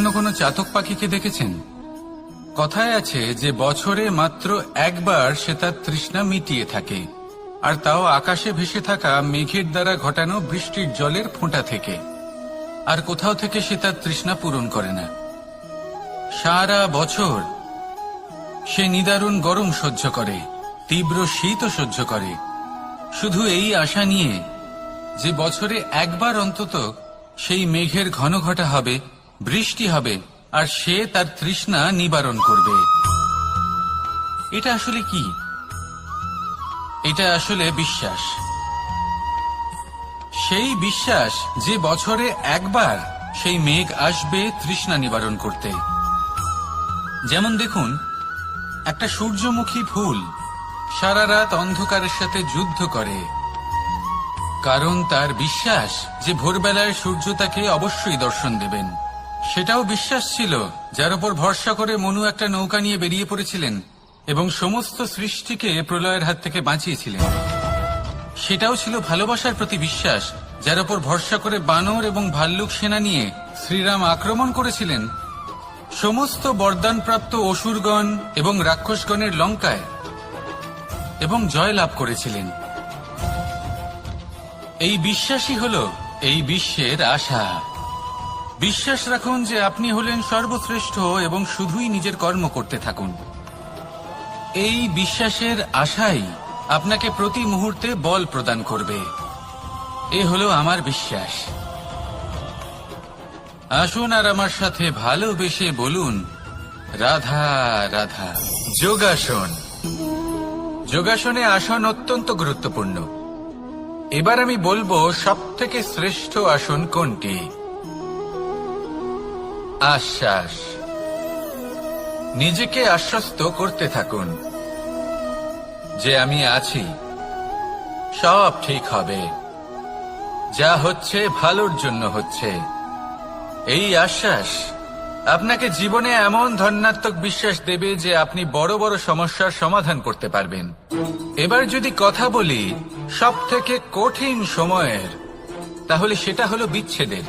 কখনো কোনো চাতক পাখিকে দেখেছেন? কথায় আছে যে বছরে মাত্র একবার সে তার তৃষ্ণা মিটিয়ে থাকে, আর তাও আকাশে ভেসে থাকা মেঘের দ্বারা ঘটানো বৃষ্টির জলের ফোঁটা থেকে। আর কোথাও থেকে সে তার তৃষ্ণা পূরণ করে না। সারা বছর সে নিদারুণ গরম সহ্য করে, তীব্র শীতও সহ্য করে, শুধু এই আশা নিয়ে যে বছরে একবার অন্তত সেই মেঘের ঘন ঘটা হবে, বৃষ্টি হবে, আর সে তার তৃষ্ণা নিবারণ করবে। এটা আসলে কি? এটা আসলে বিশ্বাস। সেই বিশ্বাস যে বছরে একবার সেই মেঘ আসবে তৃষ্ণা নিবারণ করতে। যেমন দেখুন, একটা সূর্যমুখী ফুল সারা রাত অন্ধকারের সাথে যুদ্ধ করে, কারণ তার বিশ্বাস যে ভোরবেলায় সূর্য তাকে অবশ্যই দর্শন দেবেন। সেটাও বিশ্বাস ছিল যার উপর ভরসা করে মনু একটা নৌকা নিয়ে বেরিয়ে পড়েছিলেন এবং সমস্ত সৃষ্টিকে প্রলয়ের হাত থেকে বাঁচিয়েছিলেন। সেটাও ছিল ভালোবাসার প্রতি বিশ্বাস যার উপর ভরসা করে বানর এবং ভাল্লুক সেনা নিয়ে শ্রীরাম আক্রমণ করেছিলেন সমস্ত বরদানপ্রাপ্ত অসুরগণ এবং রাক্ষসগণের লঙ্কায় এবং জয় লাভ করেছিলেন। এই বিশ্বাসই হল এই বিশ্বের আশা। বিশ্বাস রাখুন যে আপনি হলেন সর্বশ্রেষ্ঠ এবং শুধুই নিজের কর্ম করতে থাকুন। এই বিশ্বাসের আশাই আপনাকে প্রতি মুহূর্তে বল প্রদান করবে। এ হলো আমার বিশ্বাস। আসুন আর আমার সাথে ভালোবেসে বলুন, রাধা রাধা। যোগাসন। যোগাসনে আসন অত্যন্ত গুরুত্বপূর্ণ। এবার আমি বলবো সবথেকে শ্রেষ্ঠ আসন কোনটি। আশ্বাস। নিজেকে আশ্বস্ত করতে থাকুন যে আমি আছি, সব ঠিক হবে, যা হচ্ছে ভালোর জন্য হচ্ছে। এই আশ্বাস আপনাকে জীবনে এমন ধনাত্মক বিশ্বাস দেবে যে আপনি বড় বড় সমস্যার সমাধান করতে পারবেন। এবার যদি কথা বলি সবথেকে কঠিন সময়ের, তাহলে সেটা হলো বিচ্ছেদের।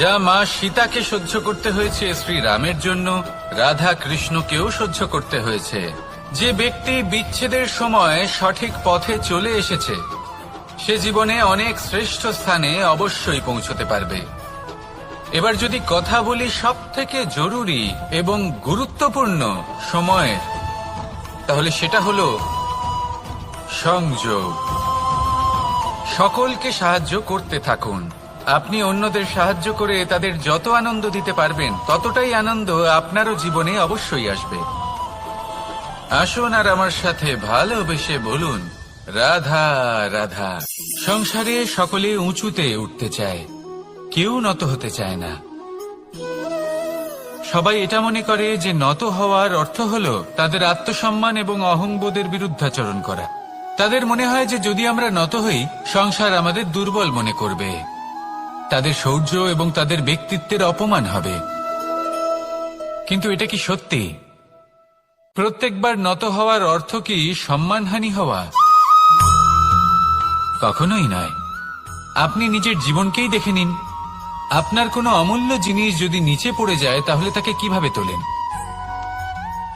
যা মা সীতাকে সহ্য করতে হয়েছে শ্রীরামের জন্য, রাধা কৃষ্ণকেও সহ্য করতে হয়েছে। যে ব্যক্তি বিচ্ছেদের সময় সঠিক পথে চলে এসেছে সে জীবনে অনেক শ্রেষ্ঠ স্থানে অবশ্যই পৌঁছতে পারবে। এবার যদি কথা বলি সবথেকে জরুরি এবং গুরুত্বপূর্ণ সময়ের, তাহলে সেটা হলো সংযোগ। সকলকে সাহায্য করতে থাকুন। আপনি অন্যদের সাহায্য করে তাদের যত আনন্দ দিতে পারবেন ততটাই আনন্দ আপনারও জীবনে অবশ্যই আসবে। আসুন আর আমার সাথে ভালোবেসে বলুন, রাধা রাধা। সংসারে সকলে উঁচুতে উঠতে চায়, কেউ নত হতে চায় না। সবাই এটা মনে করে যে নত হওয়ার অর্থ হলো তাদের আত্মসম্মান এবং অহংবোধের বিরুদ্ধাচরণ করা। তাদের মনে হয় যে যদি আমরা নত হই সংসার আমাদের দুর্বল মনে করবে, তাদের শৌর্য এবং তাদের ব্যক্তিত্বের অপমান হবে। কিন্তু এটা কি সত্যি? প্রত্যেকবার নত হওয়ার অর্থ কি সম্মানহানি হওয়া? কখনোই নয়। আপনি নিজের জীবনকেই দেখে নিন। আপনার কোনো অমূল্য জিনিস যদি নিচে পড়ে যায় তাহলে তাকে কিভাবে তোলেন?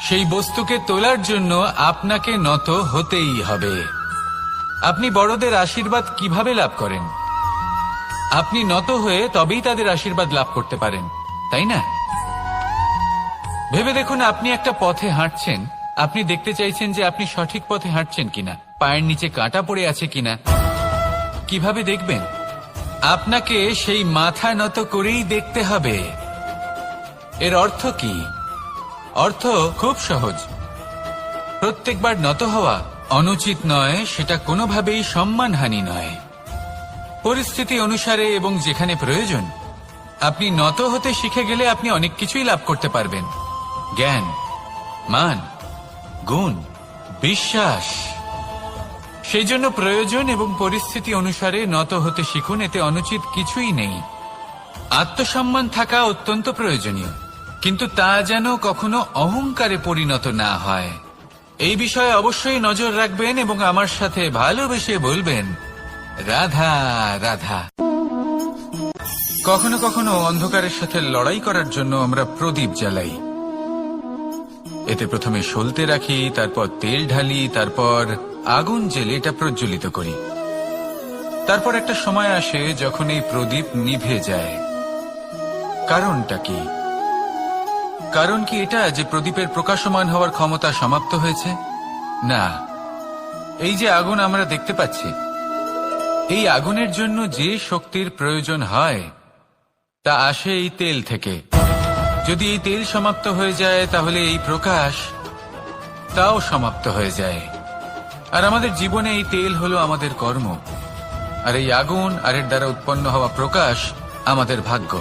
সেই বস্তুকে তোলার জন্য আপনাকে নত হতেই হবে। আপনি বড়দের আশীর্বাদ কিভাবে লাভ করেন? আপনি নত হয়ে তবেই তাদের আশীর্বাদ লাভ করতে পারেন, তাই না? ভেবে দেখুন, আপনি একটা পথে হাঁটছেন, আপনি দেখতে চাইছেন যে আপনি সঠিক পথে হাঁটছেন কিনা, পায়ের নিচে কাঁটা পড়ে আছে কিনা। কিভাবে দেখবেন? আপনাকে সেই মাথা নত করেই দেখতে হবে। এর অর্থ কি? অর্থ খুব সহজ। প্রত্যেকবার নত হওয়া অনুচিত নয়, সেটা কোনোভাবেই সম্মানহানি নয়। পরিস্থিতি অনুসারে এবং যেখানে প্রয়োজন আপনি নত হতে শিখে গেলে আপনি অনেক কিছুই লাভ করতে পারবেন। জ্ঞান, মান, গুণ, বিশ্বাস। সেই জন্য প্রয়োজন এবং পরিস্থিতি অনুসারে নত হতে শিখুন। এতে অনুচিত কিছুই নেই। আত্মসম্মান থাকা অত্যন্ত প্রয়োজনীয়, কিন্তু তা যেন কখনো অহংকারে পরিণত না হয়। এই বিষয়ে অবশ্যই নজর রাখবেন এবং আমার সাথে ভালোবেসে বলবেন, রাধা রাধা। কখনো কখনো অন্ধকারের সাথে লড়াই করার জন্য আমরা প্রদীপ জ্বালাই। এতে প্রথমে সলতে রাখি, তারপর তেল ঢালি, তারপর আগুন জেলে এটা প্রজ্বলিত করি। তারপর একটা সময় আসে যখন এই প্রদীপ নিভে যায়। কারণটা কি? কারণ কি এটা যে প্রদীপের প্রকাশমান হওয়ার ক্ষমতা সমাপ্ত হয়েছে? না, এই যে আগুন আমরা দেখতে পাচ্ছি, এই আগুনের জন্য যে শক্তির প্রয়োজন হয় তা আসে এই তেল থেকে। যদি এই তেল সমাপ্ত হয়ে যায় তাহলে এই প্রকাশ তাও সমাপ্ত হয়ে যায়। আর আমাদের জীবনে এই তেল হলো আমাদের কর্ম, আর এই আগুন আর এর দ্বারা উৎপন্ন হওয়া প্রকাশ আমাদের ভাগ্য।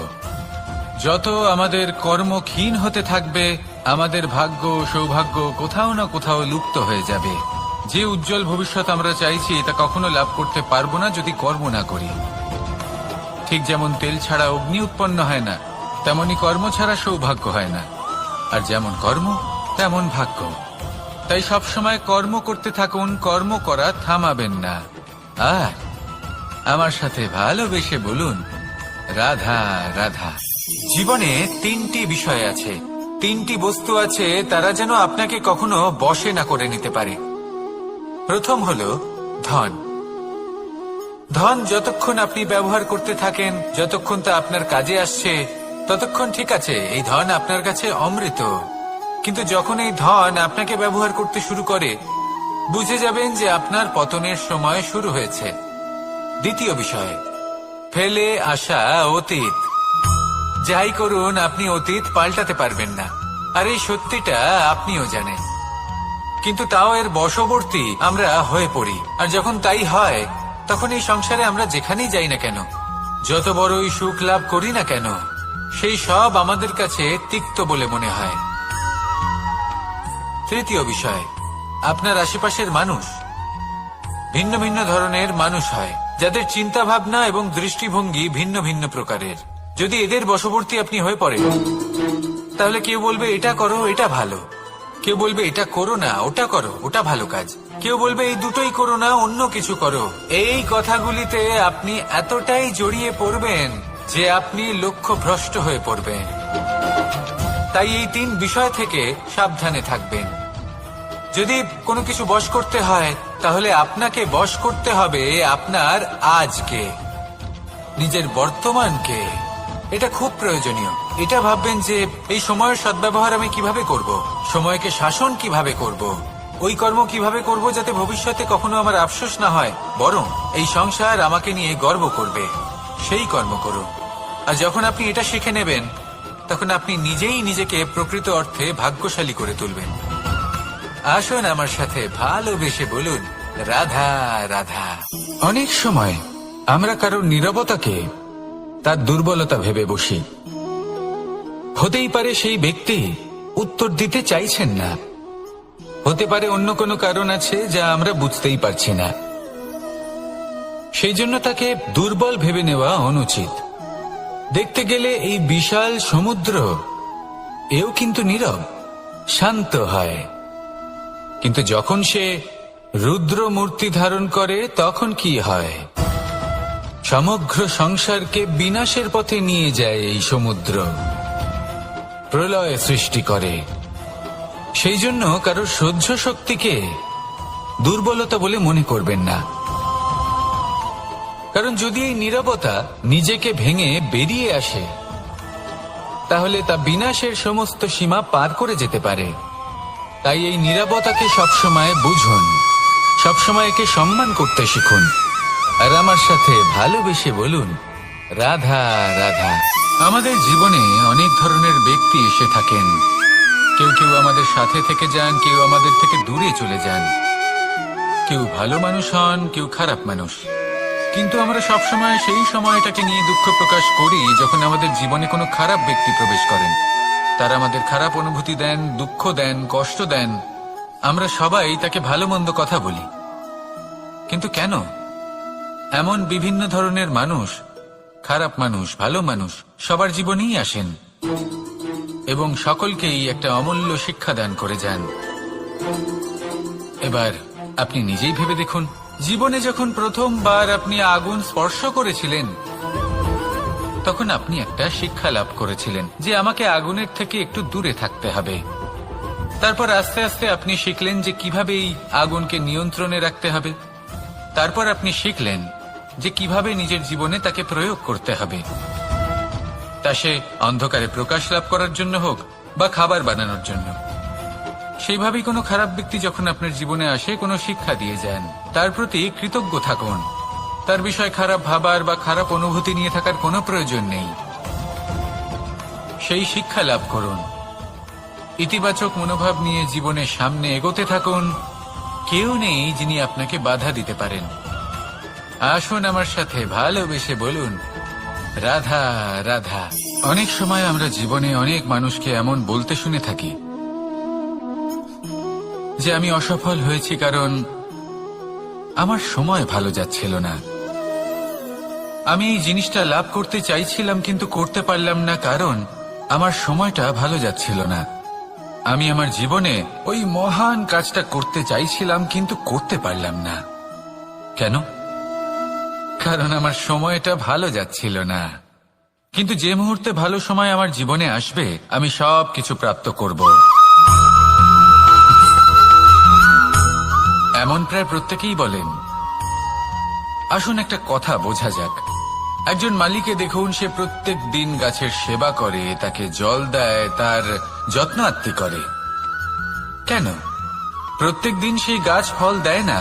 যত আমাদের কর্ম ক্ষীণ হতে থাকবে, আমাদের ভাগ্য সৌভাগ্য কোথাও না কোথাও লুপ্ত হয়ে যাবে। যে উজ্জ্বল ভবিষ্যৎ আমরা চাইছি তা কখনো লাভ করতে পারবো না যদি কর্ম না করি। ঠিক যেমন তেল ছাড়া অগ্নি উৎপন্ন হয় না, তেমনি কর্ম ছাড়া সৌভাগ্য হয় না। আর যেমন কর্ম তেমন ভাগ্য। তাই সবসময় কর্ম করতে থাকুন, কর্ম করা থামাবেন না। আর আমার সাথে ভালোবেসে বলুন, রাধা রাধা। জীবনে তিনটি বিষয় আছে, তিনটি বস্তু আছে, তারা যেন আপনাকে কখনো বশে না করে নিতে পারে। প্রথম হলো ধন। ধন যতক্ষণ আপনি ব্যবহার করতে থাকেন, যতক্ষণ তা আপনার কাজে আসছে, ততক্ষণ ঠিক আছে, এই ধন আপনার কাছে অমৃত। কিন্তু যখন এই ধন আপনাকে ব্যবহার করতে শুরু করে, বুঝে যাবেন যে আপনার পতনের সময় শুরু হয়েছে। দ্বিতীয় বিষয়, ফেলে আসা অতীত। যাই করুন, আপনি অতীত পাল্টাতে পারবেন না, আর এই সত্যিটা আপনিও জানেন। কিন্তু তাও এর বশবর্তী আমরা হয়ে পড়ি। আর যখন তাই হয়, তখন এই সংসারে আমরা যেখানেই যাই না কেন, যত বড়ই সুখ লাভ করি না কেন, সেই সব আমাদের কাছে তিক্ত বলে মনে হয়। তৃতীয় বিষয়, আপনার আশেপাশের মানুষ ভিন্ন ভিন্ন ধরনের মানুষ হয়, যাদের চিন্তা ভাবনা এবং দৃষ্টিভঙ্গি ভিন্ন ভিন্ন প্রকারের। যদি এদের বশবর্তী আপনি হয়ে পড়েন, তাহলে কেউ বলবে এটা করো, এটা ভালো। কেউ বলবে এটা করো না, ওটা করো, ওটা ভালো কাজ। কেউ বলবে এই দুটোই করো না, অন্য কিছু করো। এই কথাগুলিতে আপনি এতটাই জড়িয়ে পড়বেন যে আপনি লক্ষ্য ভ্রষ্ট হয়ে পড়বেন। তাই এই তিন বিষয় থেকে সাবধানে থাকবেন। যদি কোনো কিছু বশ করতে হয়, তাহলে আপনাকে বশ করতে হবে আপনার আজকে, নিজের বর্তমানকে। এটা খুব প্রয়োজনীয়। এটা ভাববেন যে এই সময়ের সদ্ব্যবহার আমি কিভাবে করব, সময়কে শাসন কিভাবে করব, ওই কর্ম কিভাবে করব যাতে ভবিষ্যতে কখনো আমার আফসোস না হয়, বরং এই সংসার আমাকে নিয়ে গর্ব করবে, সেই কর্ম করুন। আর যখন আপনি এটা শিখে নেবেন, তখন আপনি নিজেই নিজেকে প্রকৃত অর্থে ভাগ্যশালী করে তুলবেন। আসুন আমার সাথে ভালোবেসে বলুন, রাধা রাধা। অনেক সময় আমরা কারোর নীরবতাকে তার দুর্বলতা ভেবে বসি। হতেই পারে সেই ব্যক্তি উত্তর দিতে চাইছেন না, হতে পারে অন্য কোনো কারণ আছে যা আমরা বুঝতেই পারছি না। সেই জন্য তাকে দুর্বল ভেবে নেওয়া অনুচিত। দেখতে গেলে এই বিশাল সমুদ্র এও কিন্তু নীরব, শান্ত হয়। কিন্তু যখন সে রুদ্র মূর্তি ধারণ করে, তখন কি হয়? সমগ্র সংসারকে বিনাশের পথে নিয়ে যায় এই সমুদ্র, প্রলয় সৃষ্টি করে। সেই জন্য কারোর সহ্য শক্তিকে দুর্বলতা বলে মনে করবেন না। কারণ যদি এই নীরবতা নিজেকে ভেঙে বেরিয়ে আসে, তাহলে তা বিনাশের সমস্ত সীমা পার করে যেতে পারে। তাই এই নীরবতাকে সবসময় বুঝুন, সবসময় একে সম্মান করতে শিখুন। আর আমার সাথে ভালোবেসে বলুন, রাধা রাধা। আমাদের জীবনে অনেক ধরনের ব্যক্তি এসে থাকেন। কেউ কেউ আমাদের সাথে থেকে যান, কেউ আমাদের থেকে দূরে চলে যান। কেউ ভালো মানুষ হন, কেউ খারাপ মানুষ। কিন্তু আমরা সবসময় সেই সময়টাকে নিয়ে দুঃখ প্রকাশ করি যখন আমাদের জীবনে কোনো খারাপ ব্যক্তি প্রবেশ করেন। তারা আমাদের খারাপ অনুভূতি দেন, দুঃখ দেন, কষ্ট দেন। আমরা সবাই তাকে ভালো মন্দ কথা বলি। কিন্তু কেন? এমন বিভিন্ন ধরনের মানুষ, খারাপ মানুষ, ভালো মানুষ, সবার জীবনেই আসেন এবং সকলকেই একটা অমূল্য শিক্ষা দান করে যান। এবার আপনি নিজেই ভেবে দেখুন, জীবনে যখন প্রথমবার আপনি আগুন স্পর্শ করেছিলেন, তখন আপনি একটা শিক্ষা লাভ করেছিলেন যে আমাকে আগুনের থেকে একটু দূরে থাকতে হবে। তারপর আস্তে আস্তে আপনি শিখলেন যে কিভাবে এই আগুনকে নিয়ন্ত্রণে রাখতে হবে। তারপর আপনি শিখলেন যে কিভাবে নিজের জীবনে তাকে প্রয়োগ করতে হবে, তা সে অন্ধকারে প্রকাশ লাভ করার জন্য হোক বা খাবার বানানোর জন্য। সেইভাবেই কোনো খারাপ ব্যক্তি যখন আপনার জীবনে আসে কোনো শিক্ষা দিয়ে যান, তার প্রতি কৃতজ্ঞ থাকুন। তার বিষয়ে খারাপ ভাবার বা খারাপ অনুভূতি নিয়ে থাকার কোনো প্রয়োজন নেই। সেই শিক্ষা লাভ করুন, ইতিবাচক মনোভাব নিয়ে জীবনের সামনে এগোতে থাকুন। কেউ নেই যিনি আপনাকে বাধা দিতে পারেন। আসুন আমার সাথে ভালোবেসে বলুন, রাধা রাধা। অনেক সময় আমরা জীবনে অনেক মানুষকে এমন বলতে শুনে থাকি যে আমি অসফল হয়েছি কারণ আমার সময় ভালো যাচ্ছিল না। আমি এই জিনিসটা লাভ করতে চাইছিলাম কিন্তু করতে পারলাম না কারণ আমার সময়টা ভালো যাচ্ছিল না। আমি আমার জীবনে ওই মহান কাজটা করতে চাইছিলাম কিন্তু করতে পারলাম না। কেন? কারণ আমার সময়টা ভালো যাচ্ছিল না। কিন্তু যে মুহূর্তে ভালো সময় আমার জীবনে আসবে আমি সব কিছু প্রাপ্ত করব। এমন প্রায় প্রত্যেকেই বলেন। আসুন একটা কথা বোঝা যাক। একজন মালিকে দেখুন, সে প্রত্যেক দিন গাছের সেবা করে, তাকে জল দেয়, তার যত্ন আত্তি করে। কেন? প্রত্যেক দিন সেই গাছ ফল দেয় না।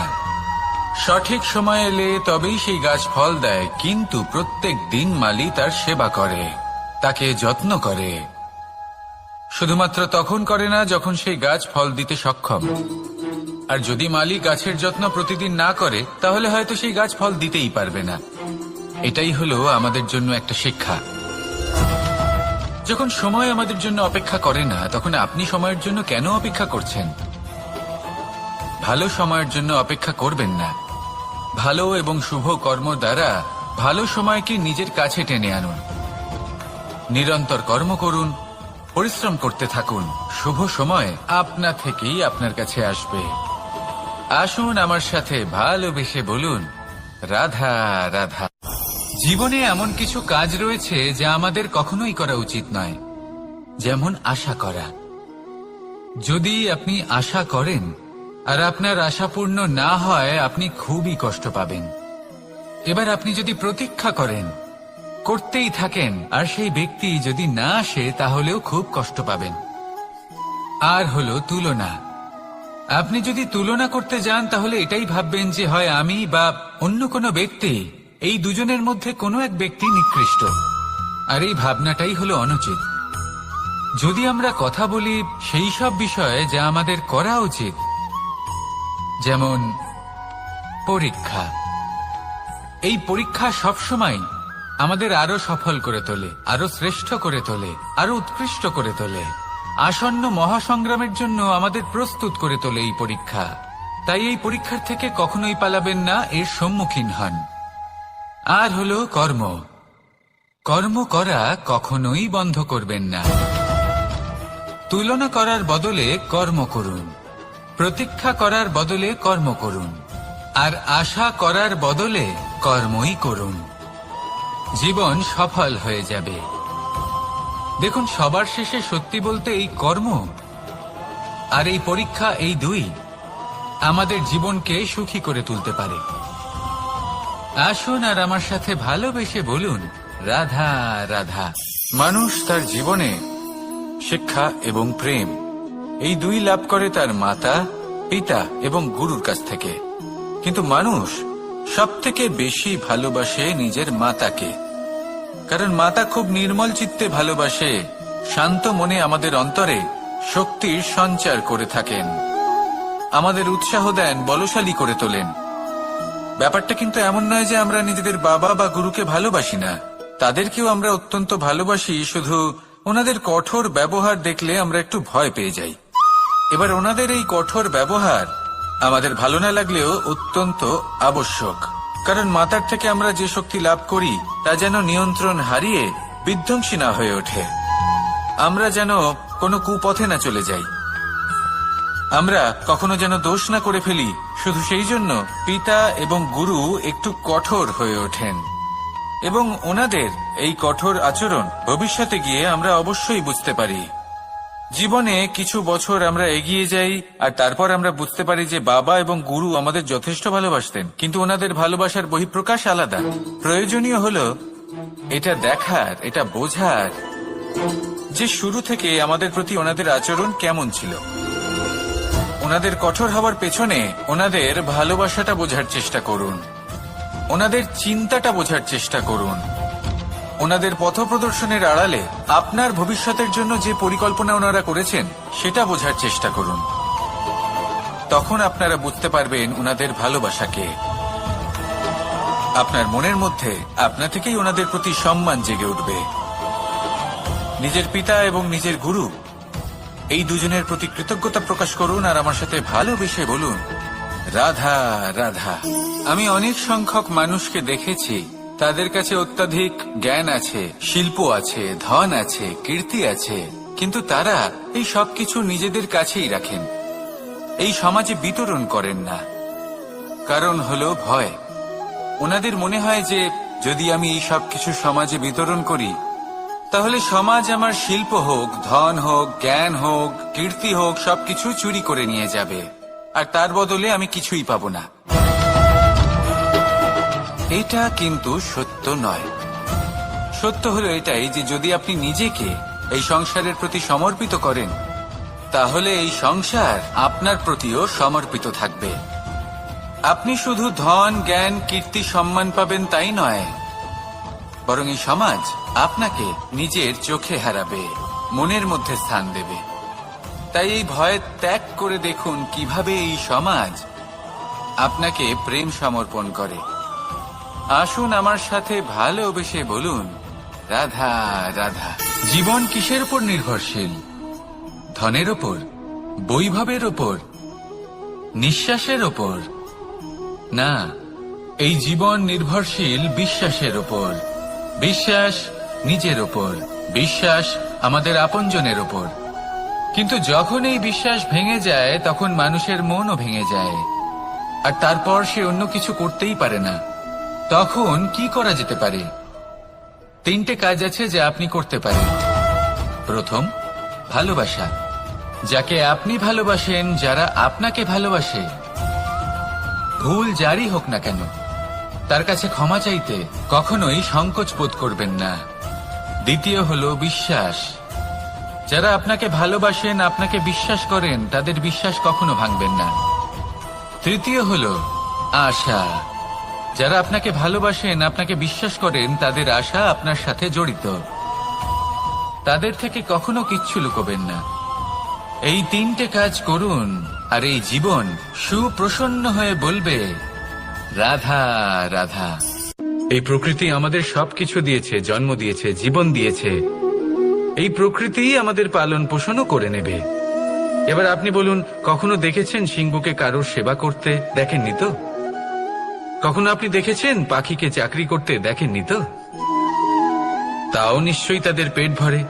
সঠিক সময় এলে তবেই সেই গাছ ফল দেয়, কিন্তু প্রত্যেক দিন মালি তার সেবা করে, তাকে যত্ন করে। শুধুমাত্র তখন করে না যখন সেই গাছ ফল দিতে সক্ষম। আর যদি মালি গাছের যত্ন প্রতিদিন না করে তাহলে হয়তো সেই গাছ ফল দিতেই পারবে না। এটাই হলো আমাদের জন্য একটা শিক্ষা। যখন সময় আমাদের জন্য অপেক্ষা করে না তখন আপনি সময়ের জন্য কেন অপেক্ষা করছেন? ভালো সময়ের জন্য অপেক্ষা করবেন না। ভালো এবং শুভ কর্ম দ্বারা ভালো সময়কে নিজের কাছে টেনে আনুন। নিরন্তর কর্ম করুন, পরিশ্রম করতে থাকুন। শুভ সময় আপনা থেকেই আপনার কাছে আসবে। আসুন আমার সাথে ভালোবেসে বলুন, রাধা রাধা। জীবনে এমন কিছু কাজ রয়েছে যা আমাদের কখনোই করা উচিত নয়, যেমন আশা করা। যদি আপনি আশা করেন আর আপনার আশা পূর্ণ না হয় আপনি খুবই কষ্ট পাবেন। এবার আপনি যদি প্রতীক্ষা করেন, করতেই থাকেন, আর সেই ব্যক্তি যদি না আসে তাহলেও খুব কষ্ট পাবেন। আর হলো তুলনা। আপনি যদি তুলনা করতে যান তাহলে এটাই ভাববেন যে হয় আমি বা অন্য কোনো ব্যক্তি, এই দুজনের মধ্যে কোনো এক ব্যক্তি নিকৃষ্ট। আর এই ভাবনাটাই হলো অনুচিত। যদি আমরা কথা বলি সেই সব বিষয়ে যা আমাদের করা উচিত, যেমন পরীক্ষা। এই পরীক্ষা সবসময় আমাদের আরো সফল করে তোলে, আরো শ্রেষ্ঠ করে তোলে, আরো উৎকৃষ্ট করে তোলে। আসন্ন মহাসংগ্রামের জন্য আমাদের প্রস্তুত করে তোলে এই পরীক্ষা। তাই এই পরীক্ষার থেকে কখনোই পালাবেন না, এর সম্মুখীন হন। আর হলো কর্ম। কর্ম করা কখনোই বন্ধ করবেন না। তুলনা করার বদলে কর্ম করুন, প্রতীক্ষা করার বদলে কর্ম করুন, আর আশা করার বদলে কর্মই করুন। জীবন সফল হয়ে যাবে। দেখুন, সবার শেষে সত্যি বলতে এই কর্ম আর এই পরীক্ষা, এই দুই আমাদের জীবনকে সুখী করে তুলতে পারে। আসুন আর আমার সাথে ভালোবেসে বলুন, রাধা রাধা। মানুষ তার জীবনে শিক্ষা এবং প্রেম এই দুই লাভ করে তার মাতা, পিতা এবং গুরুর কাছ থেকে। কিন্তু মানুষ সবথেকে বেশি ভালোবাসে নিজের মাতাকে, কারণ মাতা খুব নির্মল চিত্তে ভালোবাসে, শান্ত মনে আমাদের অন্তরে শক্তির সঞ্চার করে থাকেন, আমাদের উৎসাহ দেন, বলশালী করে তোলেন। ব্যাপারটা কিন্তু এমন নয় যে আমরা নিজেদের বাবা বা গুরুকে ভালোবাসি না, তাদেরকেও আমরা অত্যন্ত ভালোবাসি। শুধু ওনাদের কঠোর ব্যবহার দেখলে আমরা একটু ভয় পেয়ে যাই। এবার ওনাদের এই কঠোর ব্যবহার আমাদের ভালো না লাগলেও অত্যন্ত আবশ্যক, কারণ মাতার থেকে আমরা যে শক্তি লাভ করি তা যেন নিয়ন্ত্রণ হারিয়ে বিধ্বংসী না হয়ে ওঠে। আমরা যেন কোনো কুপথে না চলে যাই, আমরা কখনো যেন দোষ না করে ফেলি। শুধু সেই জন্য পিতা এবং গুরু একটু কঠোর হয়ে ওঠেন। এবং ওনাদের এই কঠোর আচরণ ভবিষ্যতে গিয়ে আমরা অবশ্যই বুঝতে পারি। জীবনে কিছু বছর আমরা এগিয়ে যাই আর তারপর আমরা বুঝতে পারি যে বাবা এবং গুরু আমাদের যথেষ্ট ভালোবাসতেন, কিন্তু ওনাদের ভালোবাসার বহিঃপ্রকাশ আলাদা। প্রয়োজনীয় হলো এটা দেখার, এটা বোঝার যে শুরু থেকে আমাদের প্রতি ওনাদের আচরণ কেমন ছিল। ওনাদের কঠোর হওয়ার পেছনে ওনাদের ভালোবাসাটা বোঝার চেষ্টা করুন, ওনাদের চিন্তাটা বোঝার চেষ্টা করুন, ওনাদের পথপ্রদর্শনের আড়ালে আপনার ভবিষ্যতের জন্য যে পরিকল্পনা ওনারা করেছেন সেটা বোঝার চেষ্টা করুন। তখন আপনারা বুঝতে পারবেন ওনাদের ভালোবাসাকে। আপনার মনের মধ্যে আপনা থেকেই ওনাদের প্রতি সম্মান জেগে উঠবে। নিজের পিতা এবং নিজের গুরু এই দুজনের প্রতি কৃতজ্ঞতা প্রকাশ করুন আর আমার সাথে ভালোবেসে বলুন, রাধা রাধা। আমি অনেক সংখ্যক মানুষকে দেখেছি, তাদের কাছে অত্যাধিক জ্ঞান আছে, শিল্প আছে, ধন আছে, কীর্তি আছে, কিন্তু তারা এই সবকিছু নিজেদের কাছেই রাখেন, এই সমাজে বিতরণ করেন না। কারণ হলো ভয়। ওনাদের মনে হয় যে যদি আমি এই সবকিছু সমাজে বিতরণ করি তাহলে সমাজ আমার শিল্প হোক, ধন হোক, জ্ঞান হোক, কীর্তি হোক, সবকিছু চুরি করে নিয়ে যাবে আর তার বদলে আমি কিছুই পাবো না। এটা কিন্তু সত্য নয়। সত্য হলো এটাই যে যদি আপনি নিজেকে এই সংসারের প্রতি সমর্পিত করেন তাহলে এই সংসার আপনার প্রতিও সমর্পিত থাকবে। আপনি শুধু ধন, জ্ঞান, কীর্তি, সম্মান পাবেন তাই নয়, বরং এই সমাজ আপনাকে নিজের চোখে হারাবে, মনের মধ্যে স্থান দেবে। তাই এই ভয় ত্যাগ করে দেখুন কিভাবে এই সমাজ আপনাকে প্রেম সমর্পণ করে। আসুন আমার সাথে ভালোবেসে বলুন, রাধা রাধা। জীবন কিসের উপর নির্ভরশীল? ধনের ওপর, বৈভবের ওপর, নিঃশ্বাসের ওপর? না, এই জীবন নির্ভরশীল বিশ্বাসের ওপর। বিশ্বাস নিজের ওপর, বিশ্বাস আমাদের আপনজনের ওপর। কিন্তু যখন এই বিশ্বাস ভেঙে যায় তখন মানুষের মনও ভেঙে যায় আর তারপর সে অন্য কিছু করতেই পারে না। তখন কি করা যেতে পারে? 3টে কাজ আছে যা আপনি করতে পারেন। প্রথম, ভালোবাসা। যাকে আপনি ভালোবাসেন, যারা আপনাকে ভালোবাসে, ভুল যারই হোক না কেন, তার কাছে ক্ষমা চাইতে কখনোই সংকোচ বোধ করবেন না। দ্বিতীয় হলো বিশ্বাস। যারা আপনাকে ভালোবাসেন, আপনাকে বিশ্বাস করেন, তাদের বিশ্বাস কখনো ভাঙবেন না। তৃতীয় হলো আশা। যারা আপনাকে ভালোবাসেন, আপনাকে বিশ্বাস করেন, তাদের আশা আপনার সাথে জড়িত। তাদের থেকে কখনো কিচ্ছু লুকোবেন না। এই 3টে কাজ করুন আর এই জীবন সুপ্রসন্ন হয়ে বলবে, রাধা রাধা। এই প্রকৃতি আমাদের সবকিছু দিয়েছে, জন্ম দিয়েছে, জীবন দিয়েছে। এই প্রকৃতি আমাদের পালন পোষণও করে নেবে। এবার আপনি বলুন, কখনো দেখেছেন সিংহকে কারোর সেবা করতে? দেখেননি তো? কখনো আপনি দেখেছেন পাখিকে চাকরি করতে? দেখেননি তো? তাও নিশ্চয়ই তাদের পেট ভরে।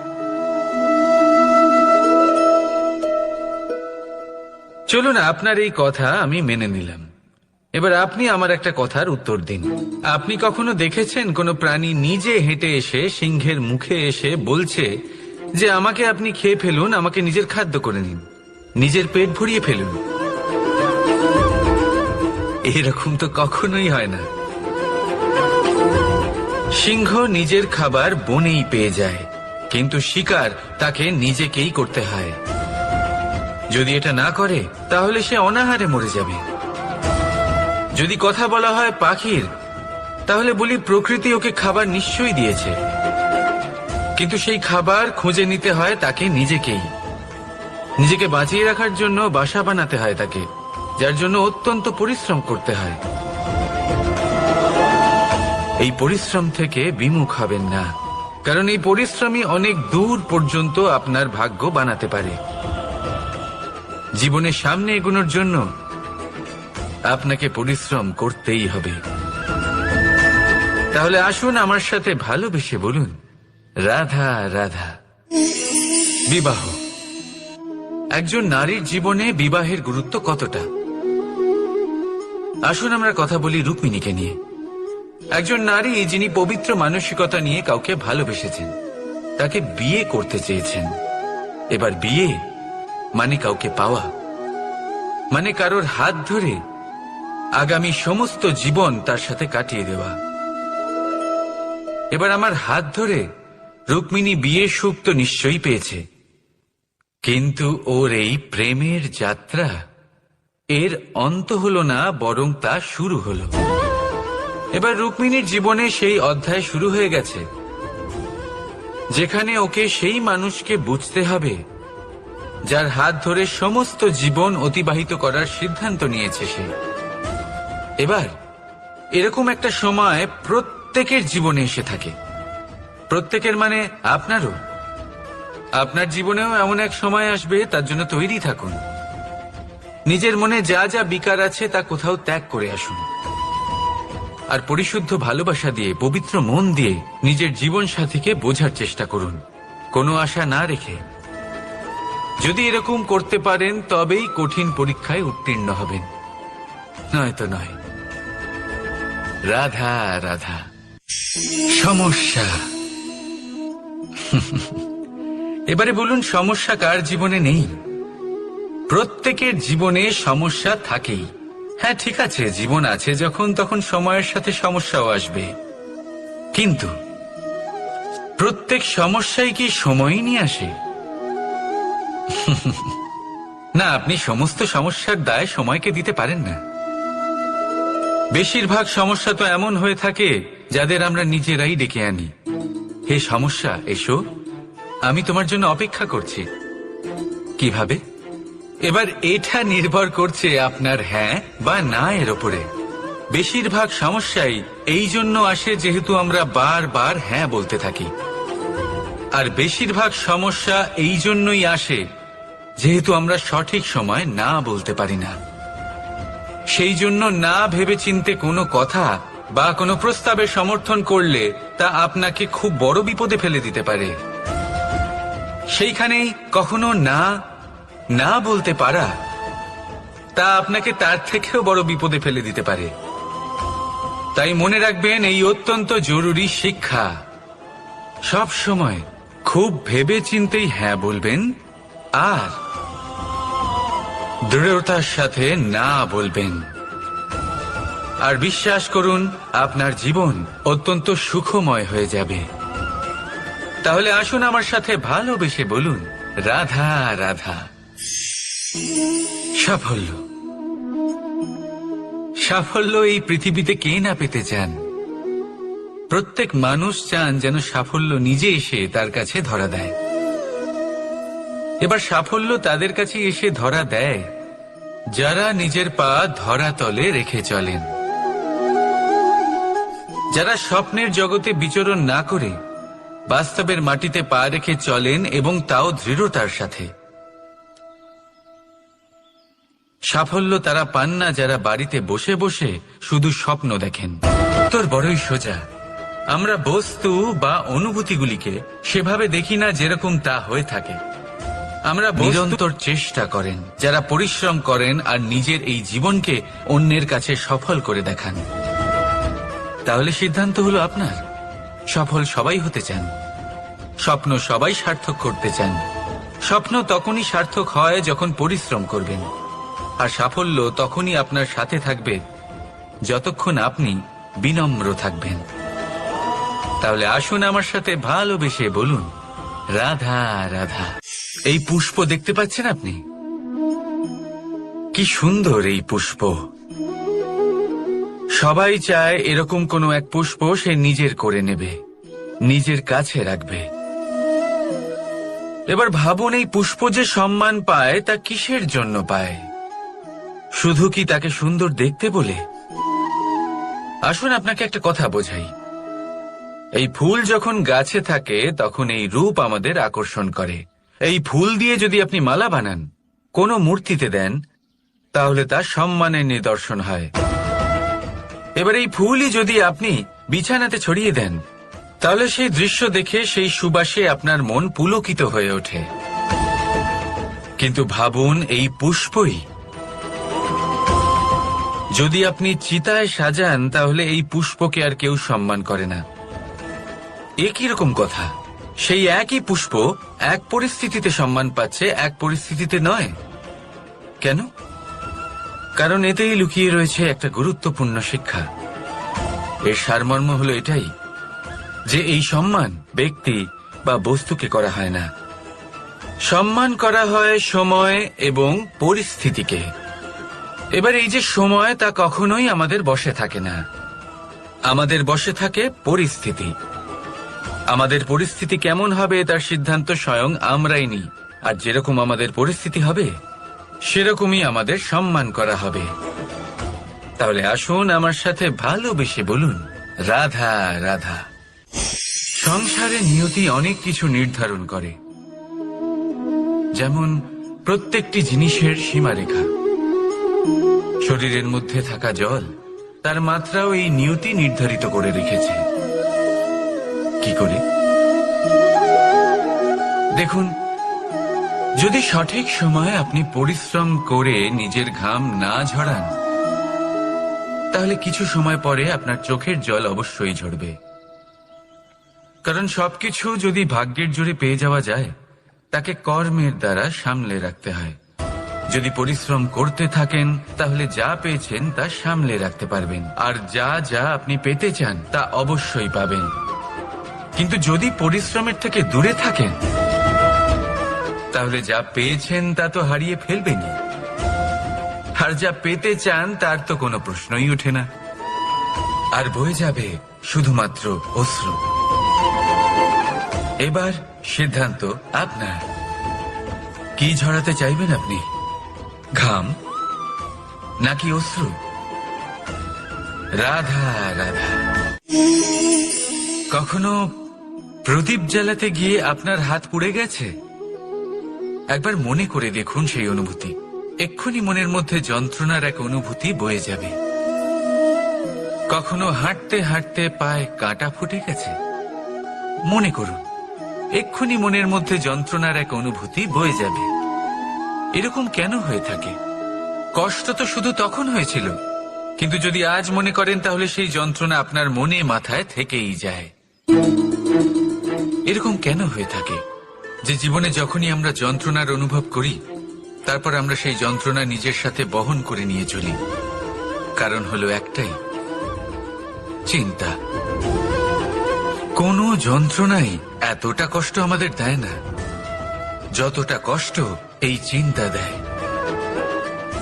চলুন, আপনার এই কথা আমি মেনে নিলাম। এবার আপনি আমার একটা কথার উত্তর দিন। আপনি কখনো দেখেছেন কোনো প্রাণী নিজে হেঁটে এসে সিংহের মুখে এসে বলছে যে আমাকে আপনি খেয়ে ফেলুন, আমাকে নিজের খাদ্য করে নিন, নিজের পেট ভরিয়ে ফেলুন? এরকম তো কখনোই হয় না। সিংহ নিজের খাবার বনেই পেয়ে যায়, কিন্তু শিকার তাকে নিজেকেই করতে হয়। যদি এটা না করে তাহলে সে অনাহারে মরে যাবে। যদি কথা বলা হয় পাখির, তাহলে বলি প্রকৃতি ওকে খাবার নিশ্চয়ই দিয়েছে, কিন্তু সেই খাবার খুঁজে নিতে হয় তাকে নিজেকেই। নিজেকে বাঁচিয়ে রাখার জন্য বাসা বানাতে হয় তাকে, যার জন্য অত্যন্ত পরিশ্রম করতে হয়। এই পরিশ্রম থেকে বিমুখ হবেন না, কারণ এই পরিশ্রমই অনেক দূর পর্যন্ত আপনার ভাগ্য বানাতে পারে। জীবনের সামনে এগোনোর জন্য আপনাকে পরিশ্রম করতেই হবে। তাহলে আসুন আমার সাথে ভালোবেসে বলুন, রাধা রাধা। বিবাহ। একজন নারীর জীবনে বিবাহের গুরুত্ব কতটা? আসুন আমরা কথা বলি রুক্মিণীকে নিয়ে। একজন নারী যিনি পবিত্র মানসিকতা নিয়ে কাউকে ভালোবেসেছেন, তাকে বিয়ে করতে চেয়েছেন। এবার বিয়ে মানে কাউকে পাওয়া, মানে কারোর হাত ধরে আগামী সমস্ত জীবন তার সাথে কাটিয়ে দেওয়া। এবার আমার হাত ধরে রুক্মিণী বিয়ের সুখ তো নিশ্চয়ই পেয়েছে, কিন্তু ওর এই প্রেমের যাত্রা এর অন্ত হলো না, বরং তা শুরু হলো। এবার রুক্মিণীর জীবনে সেই অধ্যায় শুরু হয়ে গেছে যেখানে ওকে সেই মানুষকে বুঝতে হবে যার হাত ধরে সমস্ত জীবন অতিবাহিত করার সিদ্ধান্ত নিয়েছে সে। এবার এরকম একটা সময় প্রত্যেকের জীবনে এসে থাকে, প্রত্যেকের মানে আপনারও। আপনার জীবনেও এমন এক সময় আসবে, তার জন্য তৈরি থাকুন। নিজের মনে যা যা বিকার আছে তা কোথাও ত্যাগ করে আসুন, আর পরিশুদ্ধ ভালোবাসা দিয়ে, পবিত্র মন দিয়ে নিজের জীবন সাথীকে বোঝার চেষ্টা করুন, কোনো আশা না রেখে। যদি এরকম করতে পারেন তবেই কঠিন পরীক্ষায় উত্তীর্ণ হবেন, নয়তো নয়। রাধা রাধা। সমস্যা। এবারে বলুন, সমস্যা কার জীবনে নেই? প্রত্যেকের জীবনে সমস্যা থাকেই। হ্যাঁ ঠিক আছে, জীবন আছে যখন, তখন সময়ের সাথে সমস্যাও আসবে, কিন্তু প্রত্যেক সমস্যাই কি সময়ই নিয়ে আসে? না, আপনি সমস্ত সমস্যার দায় সময়কে দিতে পারেন না। বেশিরভাগ সমস্যা তো এমন হয়ে থাকে যাদের আমরা নিজেরাই ডেকে আনি। হে সমস্যা, এসো, আমি তোমার জন্য অপেক্ষা করছি। কিভাবে? এবার এটা নির্ভর করছে আপনার হ্যাঁ বা না এর ওপরে। বেশিরভাগ সমস্যাই এই জন্য আসে যেহেতু আমরা বারবার হ্যাঁ বলতে থাকি, আর বেশিরভাগ সমস্যা এই জন্যই আসে যেহেতু আমরা সঠিক সময় না বলতে পারি না। সেই জন্য না ভেবেচিন্তে কোনো কথা বা কোনো প্রস্তাবের সমর্থন করলে তা আপনাকে খুব বড় বিপদে ফেলে দিতে পারে। সেইখানেই কখনো না না বলতে পারা তা আপনাকে তার থেকেও বড় বিপদে ফেলে দিতে পারে। তাই মনে রাখবেন এই অত্যন্ত জরুরি শিক্ষা, সব সময় খুব ভেবেচিন্তেই হ্যাঁ বলবেন আর দৃঢ়তার সাথে না বলবেন। আর বিশ্বাস করুন, আপনার জীবন অত্যন্ত সুখময় হয়ে যাবে। তাহলে আসুন আমার সাথে ভালোবেসে বলুন, রাধা রাধা। সাফল্য। সাফল্য এই পৃথিবীতে কে না পেতে চান? প্রত্যেক মানুষ চান যেন সাফল্য নিজে এসে তার কাছে ধরা দেয়। এবার সাফল্য তাদের কাছে এসে ধরা দেয় যারা নিজের পা ধরাতলে রেখে চলেন, যারা স্বপ্নের জগতে বিচরণ না করে বাস্তবের মাটিতে পা রেখে চলেন এবং তাও দৃঢ়তার সাথে। সাফল্য তারা পান না যারা বাড়িতে বসে বসে শুধু স্বপ্ন দেখেন। তোর বড়ই সোজা। আমরা বস্তু বা অনুভূতিগুলিকে সেভাবে দেখি না যেরকম তা হয়ে থাকে। আমরা নিরন্তর চেষ্টা করেন যারা পরিশ্রম করেন আর নিজের এই জীবনকে অন্যের কাছে সফল করে দেখান। তাহলে সিদ্ধান্ত হলো আপনার। সফল সবাই হতে চান, স্বপ্ন সবাই সার্থক করতে চান। স্বপ্ন তখনই সার্থক হয় যখন পরিশ্রম করবেন, আর সাফল্য তখনই আপনার সাথে থাকবে যতক্ষণ আপনি বিনম্র থাকবেন। তাহলে আসুন আমার সাথে ভালোবেসে বলুন, রাধা রাধা। এই পুষ্প দেখতে পাচ্ছেন আপনি? কি সুন্দর এই পুষ্প। সবাই চায় এরকম কোনো এক পুষ্প সে নিজের করে নেবে, নিজের কাছে রাখবে। এবার ভাবুন, এই পুষ্প যে সম্মান পায় তা কিসের জন্য পায়? শুধু কি তাকে সুন্দর দেখতে বলে? আসুন আপনাকে একটা কথা বোঝাই। এই ফুল যখন গাছে থাকে তখন এই রূপ আমাদের আকর্ষণ করে। এই ফুল দিয়ে যদি আপনি মালা বানান, কোনো মূর্তিতে দেন, তাহলে তা সম্মানের নিদর্শন হয়। এবার এই ফুলই যদি আপনি বিছানাতে ছড়িয়ে দেন, তাহলে সেই দৃশ্য দেখে সেই সুবাসে আপনার মন পুলকিত হয়ে ওঠে। কিন্তু ভাবুন, এই পুষ্পই যদি আপনি চিতায় সাজান তাহলে এই পুষ্পকে আর কেউ সম্মান করে না। এ কিরকম কথা? সেই একই পুষ্প এক পরিস্থিতিতে সম্মান পাচ্ছে, এক পরিস্থিতিতে নয়। কেন? কারণ এতেই লুকিয়ে রয়েছে একটা গুরুত্বপূর্ণ শিক্ষা। এর সারমর্ম হলো এটাই যে এই সম্মান ব্যক্তি বা বস্তুকে করা হয় না, সম্মান করা হয় সময় এবং পরিস্থিতিকে। এবার এই যে সময়, তা কখনোই আমাদের বশে থাকে না, আমাদের বশে থাকে পরিস্থিতি। আমাদের পরিস্থিতি কেমন হবে তার সিদ্ধান্ত স্বয়ং আমরাই নিই, আর যেরকম আমাদের পরিস্থিতি হবে সেরকমই আমাদের সম্মান করা হবে। তাহলে আসুন আমার সাথে ভালোবেসে বলুন, রাধা রাধা। সংসারে নিয়তি অনেক কিছু নির্ধারণ করে, যেমন প্রত্যেকটি জিনিসের সীমারেখা। শরীরের মধ্যে থাকা জল, তার মাত্রাও এই নিয়তি নির্ধারিত করে রেখেছে। কি করে? দেখুন, যদি সঠিক সময়ে আপনি পরিশ্রম করে নিজের ঘাম না ঝরান, তাহলে কিছু সময় পরে আপনার চোখের জল অবশ্যই ঝরবে। কারণ সবকিছু যদি ভাগ্যের জোরে পেয়ে যাওয়া যায়, তাকে কর্মের দ্বারা সামলে রাখতে হয়। যদি পরিশ্রম করতে থাকেন তাহলে যা পেয়েছেন তা সামলে রাখতে পারবেন, আর যা যা আপনি পেতে চান তা অবশ্যই পাবেন। কিন্তু যদি পরিশ্রমের থেকে দূরে থাকেন, তাহলে যা পেয়েছেন তা তো হারিয়ে ফেলবেনই, আর যা পেতে চান তার তো কোনো প্রশ্নই ওঠে না, আর বয়ে যাবে শুধুমাত্র অশ্রু। এবার সিদ্ধান্ত আপনার। কি ঝরাতে চাইবেন আপনি? ঘাম নাকি অশ্রু? রাধা রাধা। কখনো প্রদীপ জ্বালাতে গিয়ে আপনার হাত পুড়ে গেছে? একবার মনে করে দেখুন সেই অনুভূতি। এক্ষুনি মনের মধ্যে যন্ত্রণার এক অনুভূতি বয়ে যাবে। কখনো হাঁটতে হাঁটতে পায়ে কাঁটা ফুটে গেছে? মনে করুন, এক্ষুনি মনের মধ্যে যন্ত্রণার এক অনুভূতি বয়ে যাবে। এরকম কেন হয়ে থাকে? কষ্ট তো শুধু তখন হয়েছিল, কিন্তু যদি আজ মনে করেন তাহলে সেই যন্ত্রণা আপনার মনে মাথায় থেকেই যায়। এরকম কেন হয়ে থাকে যে জীবনে যখনই আমরা যন্ত্রণার অনুভব করি, তারপর আমরা সেই যন্ত্রণা নিজের সাথে বহন করে নিয়ে চলি? কারণ হলো একটাই, চিন্তা। কোনো যন্ত্রণাই এতটা কষ্ট আমাদের দেয় না যতটা কষ্ট এই চিন্তা দেয়।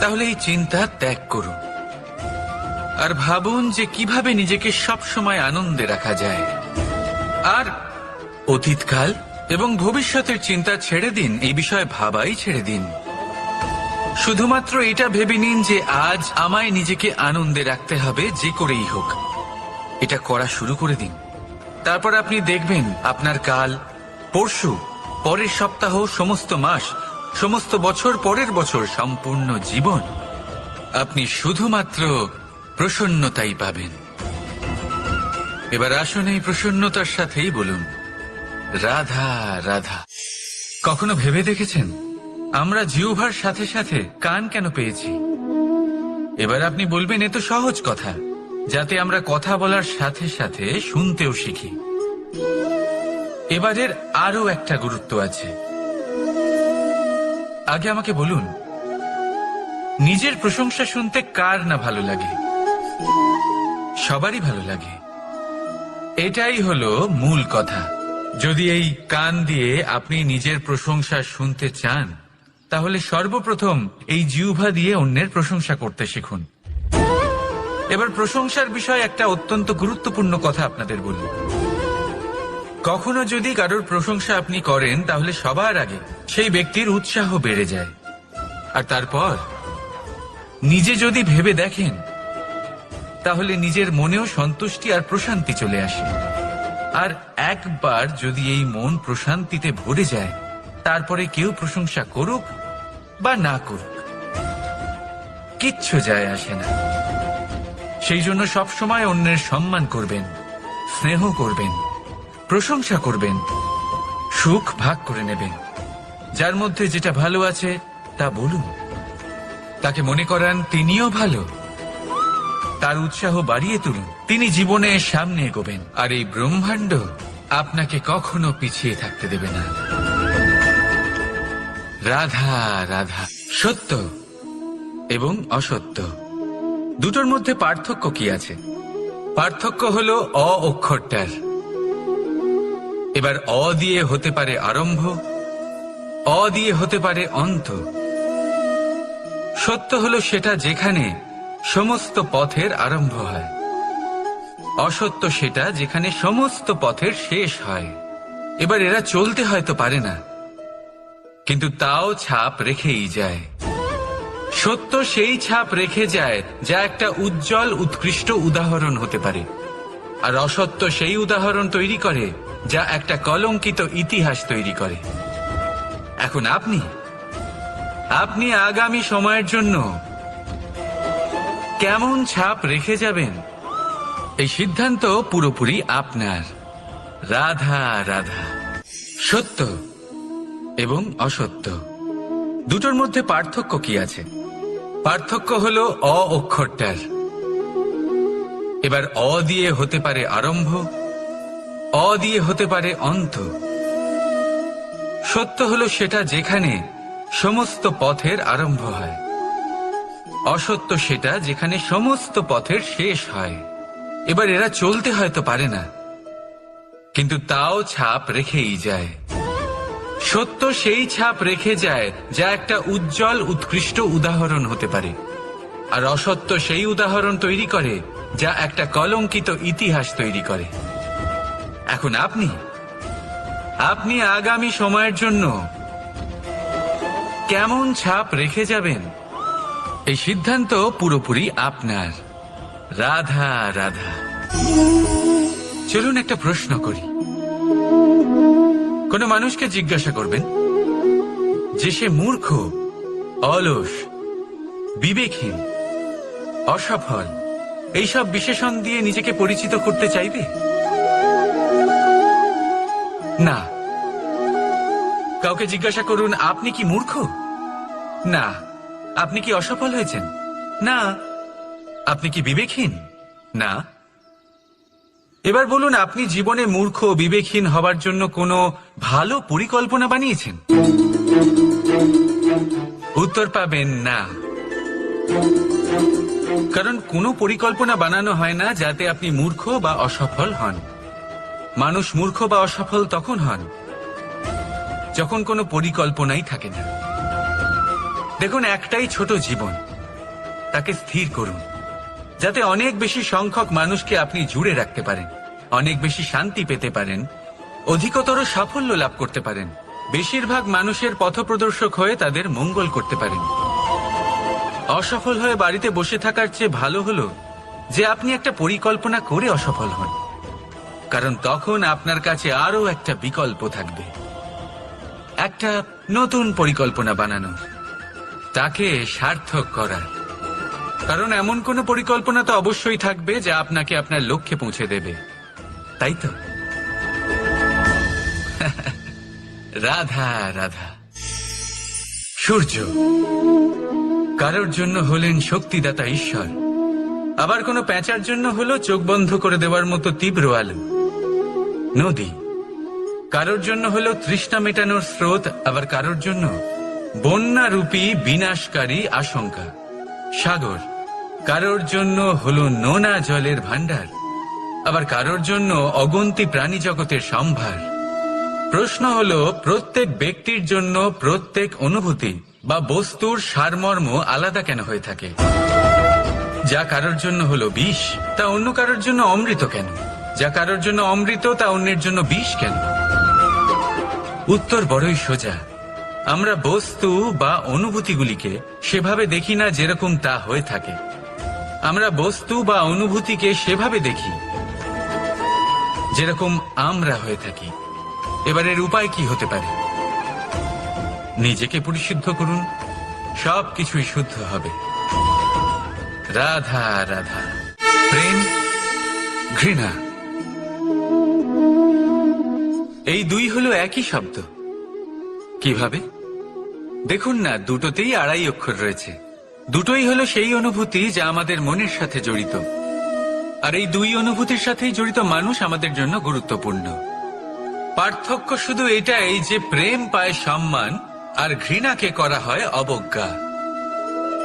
তাহলে এই চিন্তা ত্যাগ করুন আর ভাবুন যে কিভাবে নিজেকে সব সময় আনন্দে রাখা যায়। আর অতীতকাল এবং ভবিষ্যতের চিন্তা ছেড়ে দিন, এই বিষয়ে ভাবাই ছেড়ে দিন। শুধুমাত্র এটা ভেবে নিন যে আজ আমায় নিজেকে আনন্দে রাখতে হবে, যে করেই হোক। এটা করা শুরু করে দিন। তারপর আপনি দেখবেন আপনার কাল, পরশু, পরের সপ্তাহ, সমস্ত মাস, সমস্ত বছর, পরের বছর, সম্পূর্ণ জীবন আপনি শুধুমাত্র প্রসন্নতাই পাবেন। এবার আসুন এই প্রসন্নতার সাথেই বলুন, রাধা রাধা। কখনো ভেবে দেখেছেন আমরা জিহ্বার সাথে সাথে কান কেন পেয়েছি? এবার আপনি বলবেন, এ তো সহজ কথা, যাতে আমরা কথা বলার সাথে সাথে শুনতেও শিখি। এবারের আরো একটা গুরুত্ব আছে। আগে আমাকে বলুন, নিজের প্রশংসা শুনতে কার না ভালো লাগে? সবারই ভালো লাগে। এটাই হলো মূল কথা। যদি এই কান দিয়ে আপনি নিজের প্রশংসা শুনতে চান, তাহলে সর্বপ্রথম এই জিহ্বা দিয়ে অন্যের প্রশংসা করতে শিখুন। এবার প্রশংসার বিষয়ে একটা অত্যন্ত গুরুত্বপূর্ণ কথা আপনাদের বলি। কখনো যদি কারোর প্রশংসা আপনি করেন, তাহলে সবার আগে সেই ব্যক্তির উৎসাহ বেড়ে যায়, আর তারপর নিজে যদি ভেবে দেখেন, তাহলে নিজের মনেও সন্তুষ্টি আর প্রশান্তি চলে আসে। আর একবার যদি এই মন প্রশান্তিতে ভরে যায়, তারপরে কেউ প্রশংসা করুক বা না করুক, কিচ্ছু যায় আসে না। সেই জন্য সবসময় অন্যের সম্মান করবেন, স্নেহ করবেন, প্রশংসা করবেন, সুখ ভাগ করে নেবেন। যার মধ্যে যেটা ভালো আছে তা বলুন, তাকে মনে করান তিনিও ভালো, তার উৎসাহ বাড়িয়ে তুলুন। তিনি জীবনে সামনে এগোবেন, আর এই ব্রহ্মাণ্ড আপনাকে কখনো পিছিয়ে থাকতে দেবে না। রাধা রাধা। সত্য এবং অসত্য দুটোর মধ্যে পার্থক্য কি আছে? পার্থক্য হলো অ অক্ষরটার। এবার অ দিয়ে হতে পারে আরম্ভ, অ দিয়ে হতে পারে অন্ত। সত্য হলো সেটা যেখানে সমস্ত পথের আরম্ভ হয়, অসত্য সেটা যেখানে সমস্ত পথের শেষ হয়। এবার এরা চলতে হয়তো পারে না, কিন্তু তাও ছাপ রেখেই যায়। সত্য সেই ছাপ রেখে যায় যা একটা উজ্জ্বল উৎকৃষ্ট উদাহরণ হতে পারে, আর অসত্য সেই উদাহরণ তৈরি করে যা একটা কলঙ্কিত ইতিহাস তৈরি করে। এখন আপনি আগামী সময়ের জন্য কেমন ছাপ রেখে যাবেন, এই সিদ্ধান্ত পুরোপুরি আপনার। রাধা রাধা। সত্য এবং অসত্য দুটোর মধ্যে পার্থক্য কি আছে? পার্থক্য হলো অ অক্ষরটার। এবার অ দিয়ে হতে পারে আরম্ভ, অ দিয়ে হতে পারে অন্ত। সত্য হলো সেটা যেখানে সমস্ত পথের আরম্ভ হয়, অসত্য সেটা যেখানে সমস্ত পথের শেষ হয়। এবার এরা চলতে হয়তো পারে না, কিন্তু তাও ছাপ রেখেই যায়। সত্য সেই ছাপ রেখে যায় যা একটা উজ্জ্বল উৎকৃষ্ট উদাহরণ হতে পারে, আর অসত্য সেই উদাহরণ তৈরি করে যা একটা কলঙ্কিত ইতিহাস তৈরি করে। এখন আপনি আগামী সময়ের জন্য কেমন ছাপ রেখে যাবেন, এই সিদ্ধান্ত পুরোপুরি আপনার। রাধা রাধা। চলুন একটা প্রশ্ন করি। কোন মানুষকে জিজ্ঞাসা করবেন যে সে মূর্খ, অলস, বিবেকহীন, অসফল এইসব বিশেষণ দিয়ে নিজেকে পরিচিত করতে চাইবে? না। কাউকে জিজ্ঞাসা করুন আপনি কি মূর্খ? না। আপনি কি অসফল হয়েছেন? না। আপনি কি বিবেকহীন? না। এবার বলুন আপনি জীবনে মূর্খ বিবেকহীন হবার জন্য কোনো ভালো পরিকল্পনা বানিয়েছেন? উত্তর পাবেন না। কারণ কোনো পরিকল্পনা বানানো হয় না যাতে আপনি মূর্খ বা অসফল হন। মানুষ মূর্খ বা অসফল তখন হন যখন কোনো পরিকল্পনাই থাকে না। দেখুন, একটাই ছোট জীবন, তাকে স্থির করুন যাতে অনেক বেশি সংখ্যক মানুষকে আপনি জুড়ে রাখতে পারেন, অনেক বেশি শান্তি পেতে পারেন, অধিকতর সাফল্য লাভ করতে পারেন, বেশিরভাগ মানুষের পথপ্রদর্শক হয়ে তাদের মঙ্গল করতে পারেন। অসফল হয়ে বাড়িতে বসে থাকার চেয়ে ভালো হলো যে আপনি একটা পরিকল্পনা করে অসফল হন, কারণ তখন আপনার কাছে আরো একটা বিকল্প থাকবে, একটা নতুন পরিকল্পনা বানানোর, তাকে সার্থক করার। কারণ এমন কোন পরিকল্পনা তো অবশ্যই থাকবে যা আপনাকে আপনার লক্ষ্যে পৌঁছে দেবে, তাই তো? রাধা রাধা। সূর্য কারোর জন্য হলেন শক্তিদাতা ঈশ্বর, আবার কোনো প্যাঁচার জন্য হলো চোখ বন্ধ করে দেওয়ার মতো তীব্র আলো। নদী কারোর জন্য হলো তৃষ্ণা মেটানোর স্রোত, আবার কারোর জন্য বন্যারূপী বিনাশকারী আশঙ্কা। সাগর কারোর জন্য হলো নোনা জলের ভান্ডার, আবার কারোর জন্য অগন্তি প্রাণী জগতের সম্ভার। প্রশ্ন হলো প্রত্যেক ব্যক্তির জন্য প্রত্যেক অনুভূতি বা বস্তুর সারমর্ম আলাদা কেন হয়ে থাকে? যা কারোর জন্য হলো বিষ তা অন্য কারোর জন্য অমৃত কেন? যা কারোর জন্য অমৃত তা অন্যের জন্য বিষ কেন? উত্তর বড়ই সোজা। আমরা বস্তু বা অনুভূতিগুলিকে সেভাবে দেখি না যেরকম তা হয়ে থাকে। আমরা বস্তু বা অনুভূতিকে সেভাবে দেখি যেরকম আমরা হয়ে থাকি। এবার এর উপায় কি হতে পারে? নিজেকে পরিশুদ্ধ করুন, সবকিছুই শুদ্ধ হবে। রাধা রাধা। প্রেম, ঘৃণা, এই দুই হলো একই শব্দ। কিভাবে? দেখুন না, দুটোতেই 2.5 অক্ষর রয়েছে। দুটোই হলো সেই অনুভূতি যা আমাদের মনের সাথে জড়িত, আর এই দুই অনুভূতির সাথেই জড়িত মানুষ আমাদের জন্য গুরুত্বপূর্ণ। পার্থক্য শুধু এটাই যে প্রেম পায় সম্মান আর ঘৃণাকে করা হয় অবজ্ঞা।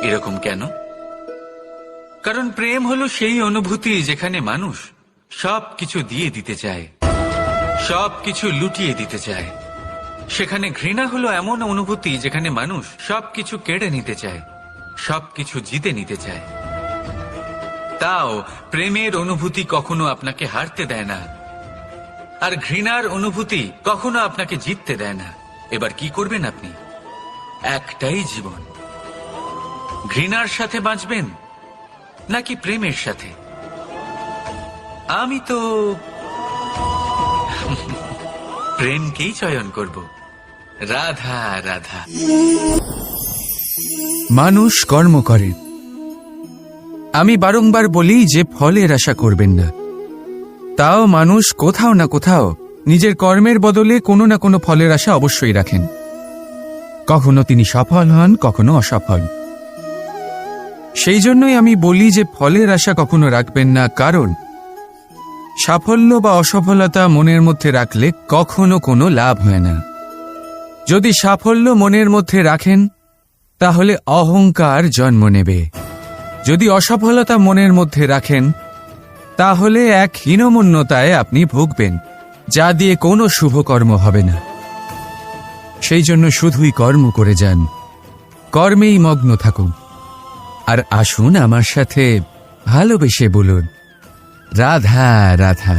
এরকম কেন? কারণ প্রেম হলো সেই অনুভূতি যেখানে মানুষ সবকিছু দিয়ে দিতে চায়, সবকিছু লুটিয়ে দিতে চায়। সেখানে ঘৃণা হলো এমন অনুভূতি যেখানে মানুষ সবকিছু কেড়ে নিতে চায়, সবকিছু জিতে নিতে চায়। তাও প্রেমের অনুভূতি কখনো আপনাকে হারতে দেয় না, আর ঘৃণার অনুভূতি কখনো আপনাকে জিততে দেয় না। এবার কি করবেন আপনি? একটাই জীবন, ঘৃণার সাথে বাঁচবেন নাকি প্রেমের সাথে? আমি তো প্রেমকেই চয়ন করব। রাধা রাধা। মানুষ কর্ম করে। আমি বারংবার বলি যে ফলের আশা করবেন না। তাও মানুষ কোথাও না কোথাও নিজের কর্মের বদলে কোনো না কোনো ফলের আশা অবশ্যই রাখেন। কখনো তিনি সফল হন, কখনো অসফল। সেই জন্যই আমি বলি যে ফলের আশা কখনো রাখবেন না, কারণ সাফল্য বা অসফলতা মনের মধ্যে রাখলে কখনো কোনো লাভ হয় না। যদি সাফল্য মনের মধ্যে রাখেন তাহলে অহংকার জন্ম নেবে। যদি অসফলতা মনের মধ্যে রাখেন তাহলে এক হীনমন্যতায় আপনি ভুগবেন, যা দিয়ে কোনো শুভকর্ম হবে না। সেই জন্য শুধুই কর্ম করে যান, কর্মেই মগ্ন থাকুন। আর আসুন আমার সাথে ভালোবেসে বলুন রাধা রাধা।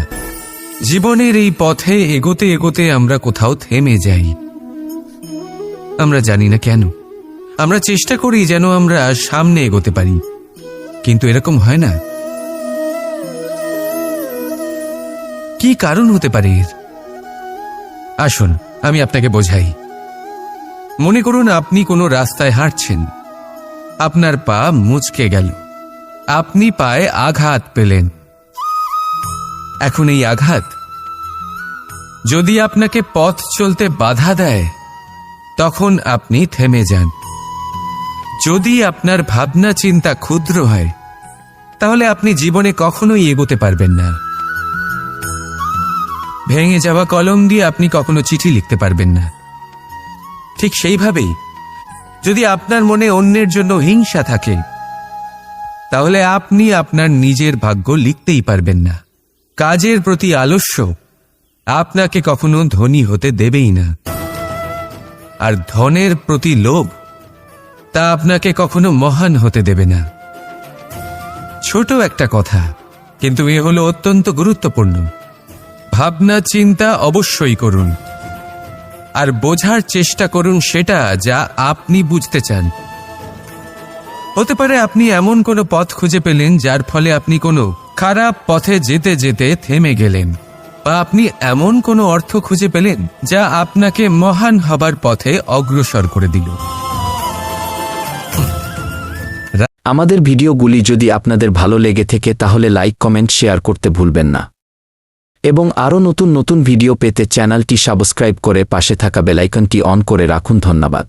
জীবনের এই পথে এগোতে এগোতে আমরা কোথাও থেমে যাই। আমরা জানি না কেন। আমরা চেষ্টা করি যেন আমরা সামনে এগোতে পারি, কিন্তু এরকম হয় না। কি কারণ হতে পারে এর? আসুন আমি আপনাকে বোঝাই। মনে করুন আপনি কোনো রাস্তায় হাঁটছেন, আপনার পা মুচকে গেল, আপনি পায়ে আঘাত পেলেন। এখন এই আঘাত যদি আপনাকে পথ চলতে বাধা দেয় তখন আপনি থেমে যান। যদি আপনার ভাবনা চিন্তা ক্ষুদ্র হয় তাহলে আপনি জীবনে কখনোই এগোতে পারবেন না। ভেঙে যাওয়া কলম দিয়ে আপনি কখনো চিঠি লিখতে পারবেন না। ঠিক সেইভাবেই যদি আপনার মনে অন্যের জন্য হিংসা থাকে তাহলে আপনি আপনার নিজের ভাগ্য লিখতেই পারবেন না। কাজের প্রতি আলস্য আপনাকে কখনো ধনী হতে দেবেই না, আর ধনের প্রতি লোভ তা আপনাকে কখনো মহান হতে দেবে না। ছোট একটা কথা, কিন্তু এ হলো অত্যন্ত গুরুত্বপূর্ণ। ভাবনা চিন্তা অবশ্যই করুন, আর বোঝার চেষ্টা করুন সেটা যা আপনি বুঝতে চান। হতে পারে আপনি এমন কোনো পথ খুঁজে পেলেন যার ফলে আপনি কোনো খারাপ পথে যেতে যেতে থেমে গেলেন, বা আপনি এমন কোনো অর্থ খুঁজে পেলেন যা আপনাকে মহান হবার পথে অগ্রসর করে দিল। আমাদের ভিডিওগুলি যদি আপনাদের ভালো লেগে থাকে তাহলে লাইক, কমেন্ট, শেয়ার করতে ভুলবেন না, এবং আরও নতুন নতুন ভিডিও পেতে চ্যানেলটি সাবস্ক্রাইব করে পাশে থাকা বেল আইকনটি অন করে রাখুন। ধন্যবাদ।